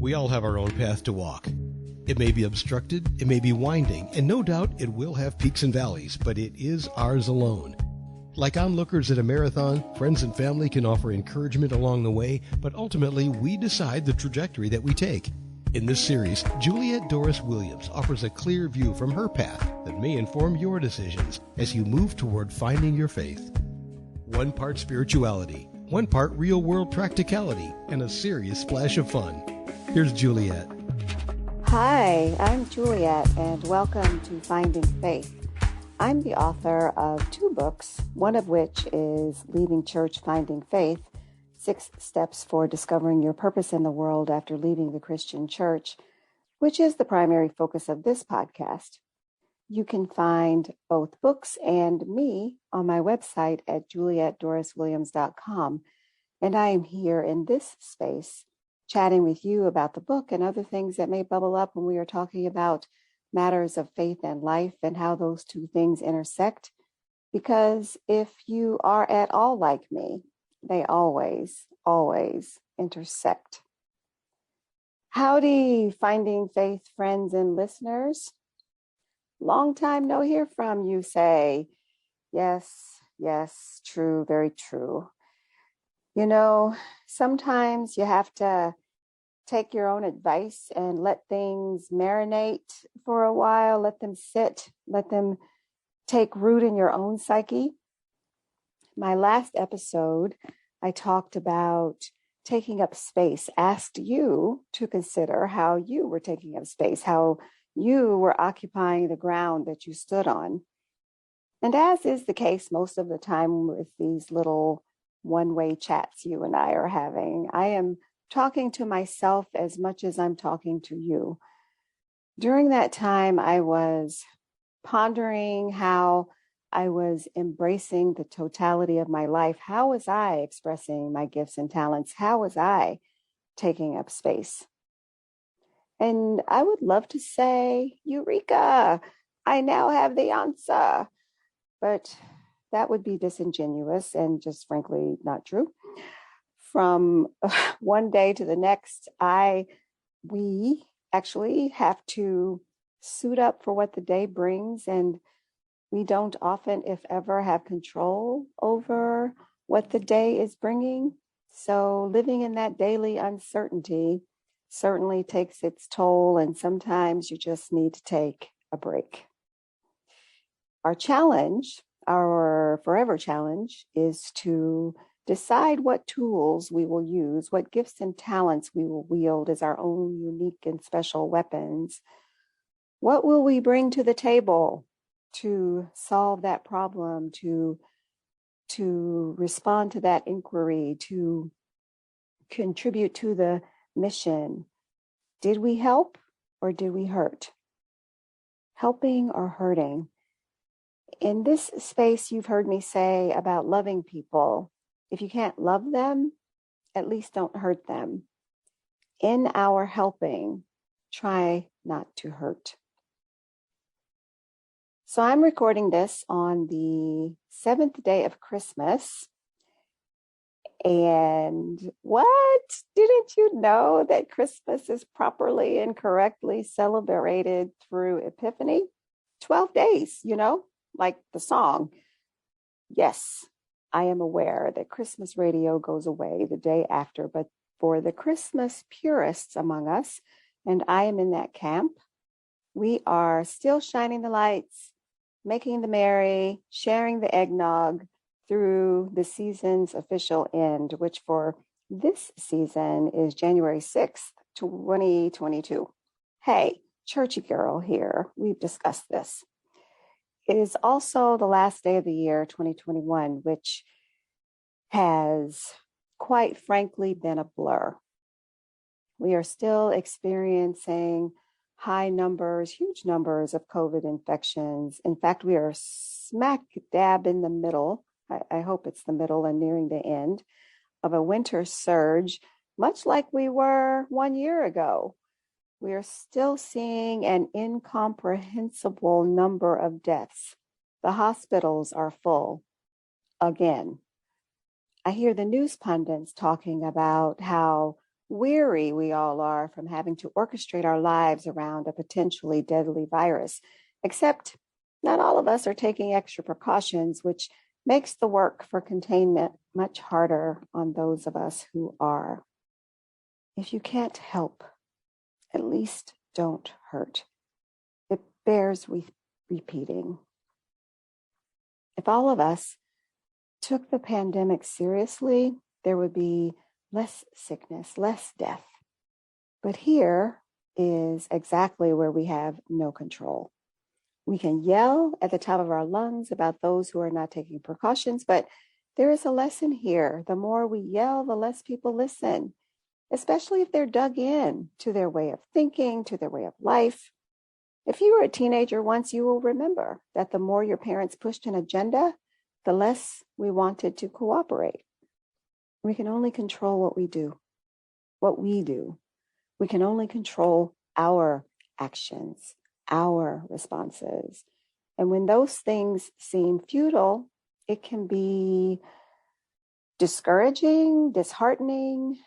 We all have our own path to walk. It may be obstructed, it may be winding, and no doubt it will have peaks and valleys, but it is ours alone. Like onlookers at a marathon, friends and family can offer encouragement along the way, but ultimately we decide the trajectory that we take. In this series, Juliet Dorris-Williams offers a clear view from her path that may inform your decisions as you move toward finding your faith. One part spirituality, one part real-world practicality, and a serious splash of fun. Here's Juliet. Hi, I'm Juliet, and welcome to Finding Faith. I'm the author of 2 books, one of which is Leaving Church, Finding Faith, 6 Steps for Discovering Your Purpose in the World After Leaving the Christian Church, which is the primary focus of this podcast. You can find both books and me on my website at julietdorriswilliams.com, and I am here in this space chatting with you about the book and other things that may bubble up when we are talking about matters of faith and life and how those two things intersect. Because if you are at all like me, they always intersect. Howdy, Finding Faith friends and listeners. Long time no hear from you, say. Yes, true, very true. You know, sometimes you have to take your own advice and let things marinate for a while, let them sit, let them take root in your own psyche. My last episode, I talked about taking up space, asked you to consider how you were taking up space, how you were occupying the ground that you stood on. And as is the case most of the time with these little one-way chats you and I are having, I am talking to myself as much as I'm talking to you. During that time, I was pondering how I was embracing the totality of my life. How was I expressing my gifts and talents? How was I taking up space? And I would love to say, Eureka, I now have the answer. But that would be disingenuous and just frankly not true. From one day to the next, we actually have to suit up for what the day brings, and we don't often, if ever, have control over what the day is bringing. So living in that daily uncertainty certainly takes its toll, and sometimes you just need to take a break. Our challenge, our forever challenge, is to decide what tools we will use, what gifts and talents we will wield as our own unique and special weapons. What will we bring to the table to solve that problem, to respond to that inquiry, to contribute to the mission? Did we help or did we hurt? Helping or hurting? In this space, you've heard me say about loving people. If you can't love them, at least don't hurt them. In our helping, try not to hurt. So I'm recording this on the 7th day of Christmas. And what? Didn't you know that Christmas is properly and correctly celebrated through Epiphany? 12 days, like the song. Yes, I am aware that Christmas radio goes away the day after, but for the Christmas purists among us, and I am in that camp, we are still shining the lights, making the merry, sharing the eggnog through the season's official end, which for this season is January 6th, 2022. Hey, churchy girl here, we've discussed this. It is also the last day of the year, 2021, which has quite frankly been a blur. We are still experiencing high numbers, huge numbers of COVID infections. In fact, we are smack dab in the middle. I hope it's the middle and nearing the end of a winter surge, much like we were 1 year ago. We are still seeing an incomprehensible number of deaths. The hospitals are full again. I hear the news pundits talking about how weary we all are from having to orchestrate our lives around a potentially deadly virus. Except not all of us are taking extra precautions, which makes the work for containment much harder on those of us who are. If you can't help, at least don't hurt. It bears repeating. If all of us took the pandemic seriously, there would be less sickness, less death. But here is exactly where we have no control. We can yell at the top of our lungs about those who are not taking precautions, but there is a lesson here. The more we yell, the less people listen, especially if they're dug in to their way of thinking, to their way of life. If you were a teenager once, you will remember that the more your parents pushed an agenda, the less we wanted to cooperate. We can only control what we do. We can only control our actions, our responses. And when those things seem futile, it can be discouraging, disheartening,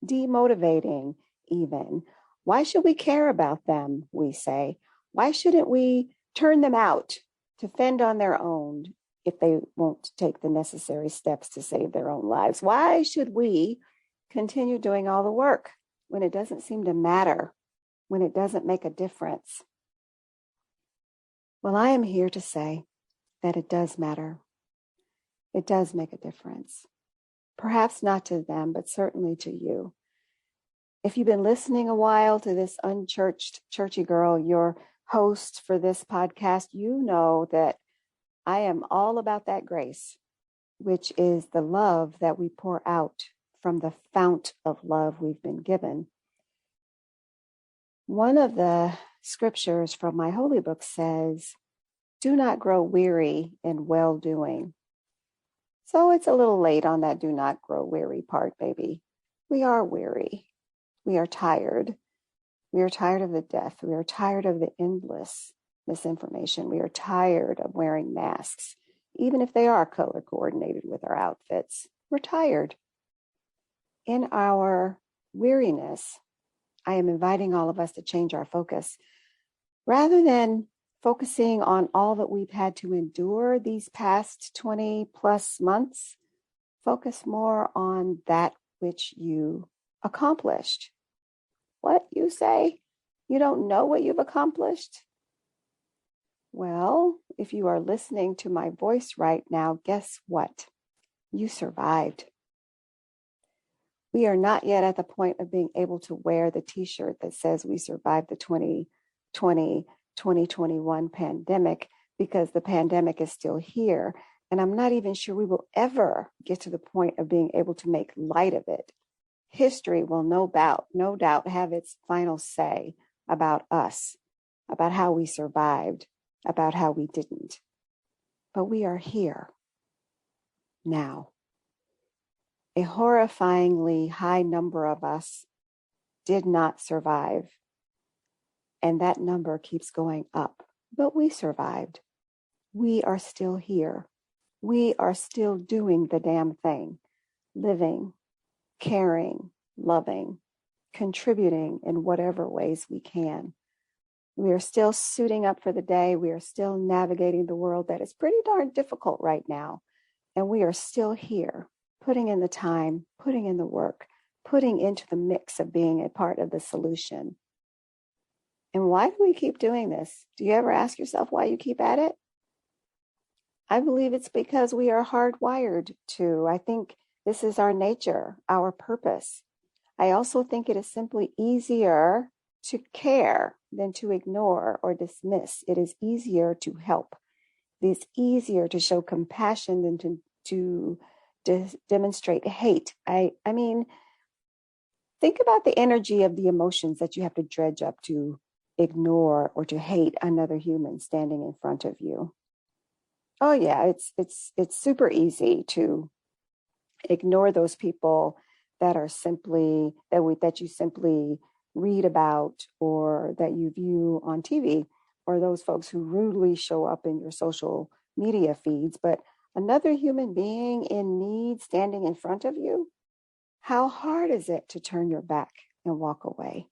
demotivating even. Why should we care about them, we say? Why shouldn't we turn them out to fend on their own if they won't take the necessary steps to save their own lives? Why should we continue doing all the work when it doesn't seem to matter, when it doesn't make a difference? Well, I am here to say that it does matter. It does make a difference. Perhaps not to them, but certainly to you. If you've been listening a while to this unchurched, churchy girl, your host for this podcast, you know that I am all about that grace, which is the love that we pour out from the fount of love we've been given. One of the scriptures from my holy book says, "Do not grow weary in well-doing." So it's a little late on that do not grow weary part, baby. We are weary. We are tired. We are tired of the death. We are tired of the endless misinformation. We are tired of wearing masks, even if they are color coordinated with our outfits. We're tired. In our weariness, I am inviting all of us to change our focus. Rather than focusing on all that we've had to endure these past 20 plus months, focus more on that which you accomplished. What, you say? You don't know what you've accomplished? Well, if you are listening to my voice right now, guess what? You survived. We are not yet at the point of being able to wear the t-shirt that says we survived the 2020-2021 pandemic because the pandemic is still here. And I'm not even sure we will ever get to the point of being able to make light of it. History will no doubt have its final say about us, about how we survived, about how we didn't. But we are here now. A horrifyingly high number of us did not survive. And that number keeps going up. But we survived. We are still here. We are still doing the damn thing. Living, caring, loving, contributing in whatever ways we can. We are still suiting up for the day. We are still navigating the world that is pretty darn difficult right now. And we are still here, putting in the time, putting in the work, putting into the mix of being a part of the solution. And why do we keep doing this? Do you ever ask yourself why you keep at it? I believe it's because we are hardwired to. I think this is our nature, our purpose. I also think it is simply easier to care than to ignore or dismiss. It is easier to help. It is easier to show compassion than to demonstrate hate. I mean, think about the energy of the emotions that you have to dredge up to ignore or to hate another human standing in front of you. Oh yeah, it's super easy to ignore those people that are simply that you simply read about or that you view on TV, or those folks who rudely show up in your social media feeds. But another human being in need standing in front of you, How hard is it to turn your back and walk away?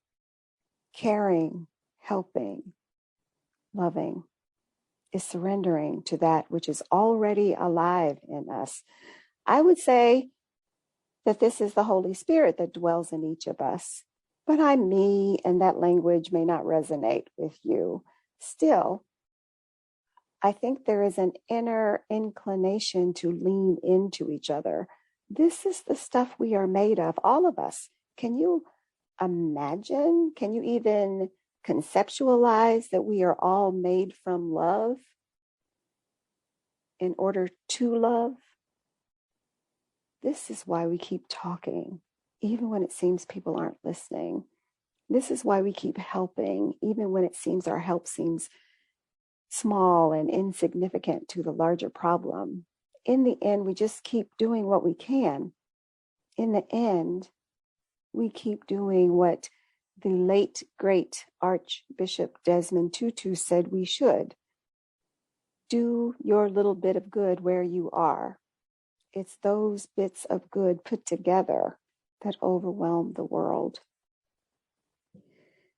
Caring, helping, loving is surrendering to that which is already alive in us. I would say that this is the Holy Spirit that dwells in each of us. But I'm me, and that language may not resonate with you. Still, I think there is an inner inclination to lean into each other. This is the stuff we are made of, all of us. Can you imagine? Can you even conceptualize that we are all made from love in order to love? This is why we keep talking, even when it seems people aren't listening. This is why we keep helping, even when it seems our help seems small and insignificant to the larger problem. In the end, we just keep doing what we can. In the end, we keep doing what the late, great Archbishop Desmond Tutu said we should. Do your little bit of good where you are. It's those bits of good put together that overwhelm the world.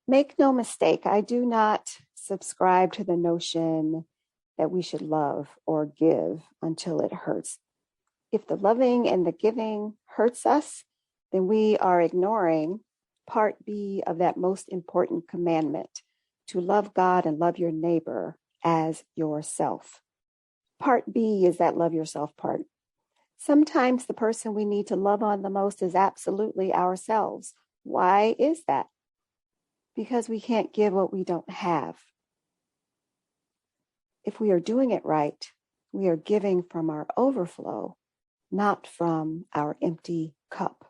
Make no mistake, I do not subscribe to the notion that we should love or give until it hurts. If the loving and the giving hurts us, then we are ignoring part B of that most important commandment, to love God and love your neighbor as yourself. Part B is that love yourself part. Sometimes the person we need to love on the most is absolutely ourselves. Why is that? Because we can't give what we don't have. If we are doing it right, we are giving from our overflow, not from our empty cup.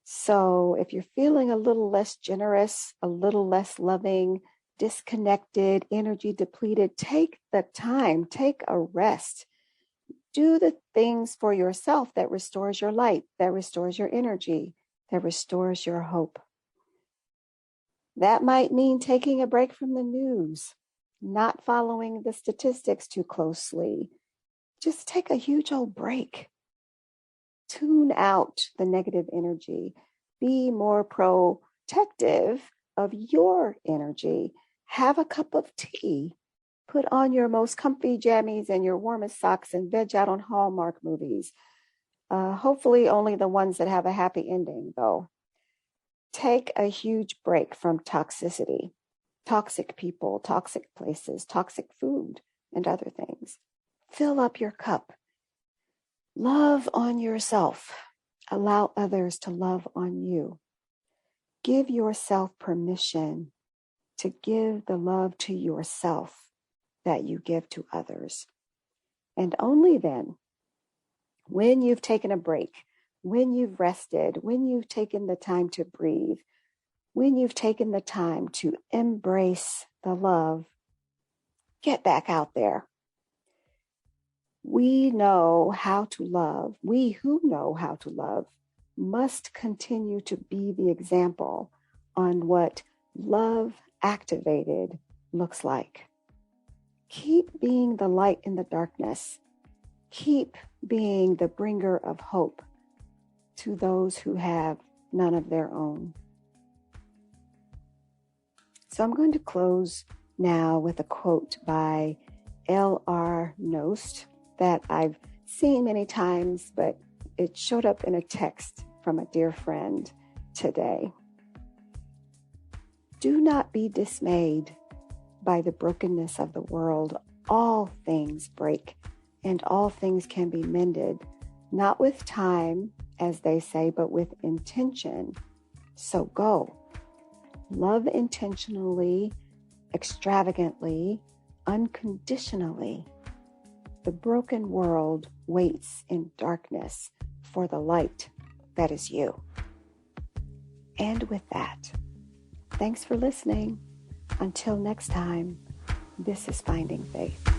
So if you're feeling a little less generous, a little less loving, disconnected, energy depleted, take the time, take a rest. Do the things for yourself that restores your light, that restores your energy, that restores your hope. That might mean taking a break from the news, not following the statistics too closely. Just take a huge old break. Tune out the negative energy. Be more protective of your energy. Have a cup of tea. Put on your most comfy jammies and your warmest socks and veg out on Hallmark movies. Hopefully only the ones that have a happy ending, though. Take a huge break from toxicity, toxic people, toxic places, toxic food, and other things. Fill up your cup. Love on yourself. Allow others to love on you. Give yourself permission to give the love to yourself that you give to others. And only then, when you've taken a break, when you've rested, when you've taken the time to breathe, when you've taken the time to embrace the love, get back out there. We know how to love. We who know how to love must continue to be the example on what love activated looks like. Keep being the light in the darkness. Keep being the bringer of hope to those who have none of their own. So I'm going to close now with a quote by L.R. Nost that I've seen many times, but it showed up in a text from a dear friend today. Do not be dismayed by the brokenness of the world. All things break, and all things can be mended, not with time, as they say, but with intention. So go. Love intentionally, extravagantly, unconditionally. The broken world waits in darkness for the light that is you. And with that, thanks for listening. Until next time, this is Finding Faith.